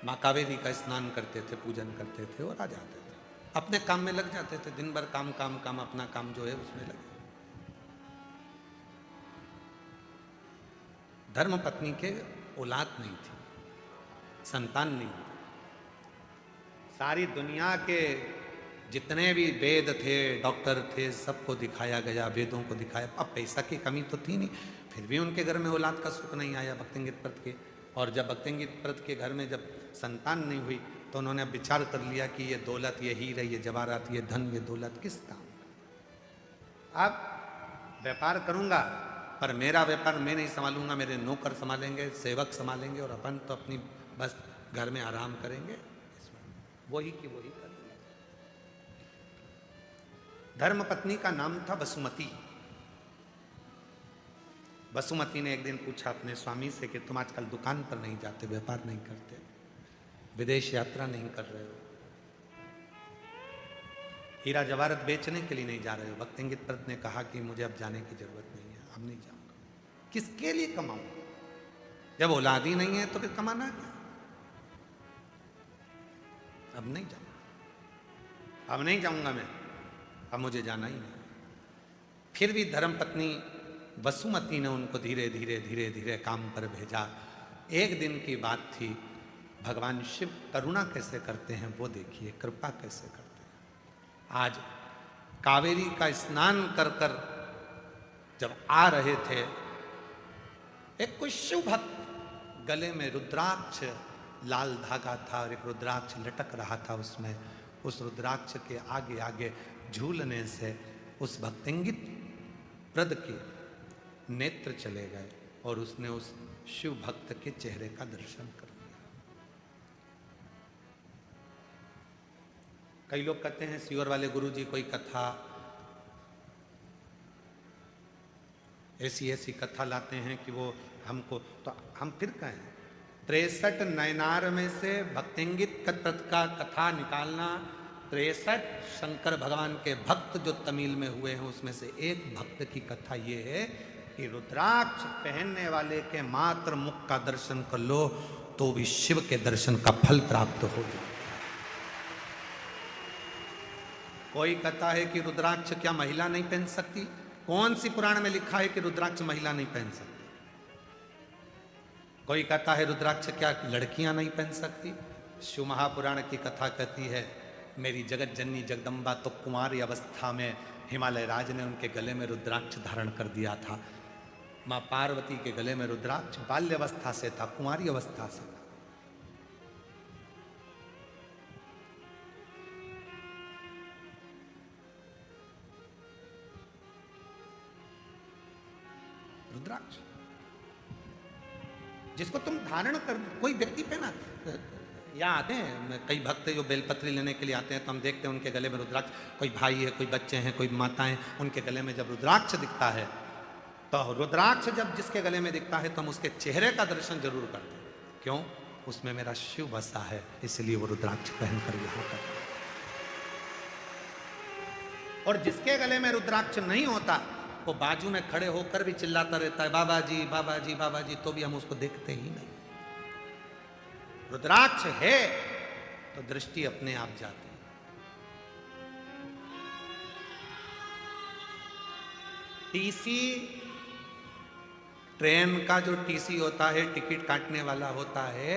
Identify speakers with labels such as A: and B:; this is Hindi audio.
A: माँ कावेरी का स्नान करते थे, पूजन करते थे और आ जाते थे, अपने काम में लग जाते थे। दिन भर काम काम काम, अपना काम जो है उसमें लगे। धर्म पत्नी के औलाद नहीं थी, संतान नहीं थी। सारी दुनिया के जितने भी वेद थे, डॉक्टर थे, सबको दिखाया गया, वेदों को दिखाया। अब पैसा की कमी तो थी नहीं, फिर भी उनके घर में औलाद का सुख नहीं आया भक्तिंगित प्रत के। और जब भक्तिंगित प्रत के घर में जब संतान नहीं हुई तो उन्होंने अब विचार कर लिया कि ये दौलत, ये हीरे, ये जवाहरात, ये धन, ये दौलत किस काम का। अब व्यापार करूंगा पर मेरा व्यापार मैं नहीं संभालूंगा, मेरे नौकर संभालेंगे, सेवक संभालेंगे, और अपन तो अपनी बस घर में आराम करेंगे। वही की वही कर दिया। धर्म पत्नी का नाम था वसुमती। वसुमती ने एक दिन पूछा अपने स्वामी से कि तुम आजकल दुकान पर नहीं जाते, व्यापार नहीं करते, विदेश यात्रा नहीं कर रहे हो, हीरा जवाहरत बेचने के लिए नहीं जा रहे हो। भक्तिंगित प्रत ने कहा कि मुझे अब जाने की जरूरत नहीं है, अब नहीं जाऊंगा। किसके लिए कमाऊंगा? जब औलाद ही नहीं है तो फिर कमाना क्या? अब नहीं जाऊंगा, अब नहीं जाऊंगा मैं, अब मुझे जाना ही नहीं। फिर भी धर्म पत्नी वसुमती ने उनको धीरे धीरे धीरे धीरे काम पर भेजा। एक दिन की बात थी। भगवान शिव करुणा कैसे करते हैं वो देखिए, कृपा कैसे करते हैं। आज कावेरी का स्नान कर कर जब आ रहे थे, एक कोई शिव भक्त गले में रुद्राक्ष, लाल धागा था और एक रुद्राक्ष लटक रहा था उसमें। उस रुद्राक्ष के आगे आगे झूलने से उस भक्तिंगित प्रद के नेत्र चले गए और उसने उस शिव भक्त के चेहरे का दर्शन कर लिया। कई लोग कहते हैं सीहोर वाले गुरुजी कोई कथा, ऐसी ऐसी कथा लाते हैं कि वो हमको, तो हम फिर कहें 63 नयनार में से भक्तिंगित प्रत का कथा निकालना। 63 शंकर भगवान के भक्त जो तमिल में हुए हैं उसमें से एक भक्त की कथा ये है कि रुद्राक्ष पहनने वाले के मात्र मुख का दर्शन कर लो तो भी शिव के दर्शन का फल प्राप्त हो जाए। कोई कथा है कि रुद्राक्ष क्या महिला नहीं पहन सकती? कौन सी पुराण में लिखा है कि रुद्राक्ष महिला नहीं पहन सकती? कोई कहता है रुद्राक्ष क्या लड़कियां नहीं पहन सकती? शिव महापुराण की कथा कहती है मेरी जगत जननी जगदम्बा तो कुमारी अवस्था में हिमालय राज ने उनके गले में रुद्राक्ष धारण कर दिया था। माँ पार्वती के गले में रुद्राक्ष बाल्यावस्था से था, कुमारी अवस्था से था। रुद्राक्ष जिसको तुम धारण कर, कोई व्यक्ति पे ना, या आते हैं कई भक्त जो बेलपत्री लेने के लिए आते हैं तो हम देखते हैं उनके गले में रुद्राक्ष, कोई भाई है, कोई बच्चे हैं, कोई माताएं, उनके गले में जब रुद्राक्ष दिखता है तो रुद्राक्ष जब जिसके गले में दिखता है तो हम उसके चेहरे का दर्शन जरूर करते हैं। क्यों? उसमें मेरा शिव बसा है, इसलिए वो रुद्राक्ष पहनकर यहां पर। और जिसके गले में रुद्राक्ष नहीं होता वो बाजू में खड़े होकर भी चिल्लाता रहता है बाबा जी बाबा जी बाबा जी, तो भी हम उसको देखते ही नहीं। रुद्राक्ष है तो दृष्टि अपने आप जाती है। टीसी, ट्रेन का जो टीसी होता है, टिकट काटने वाला होता है,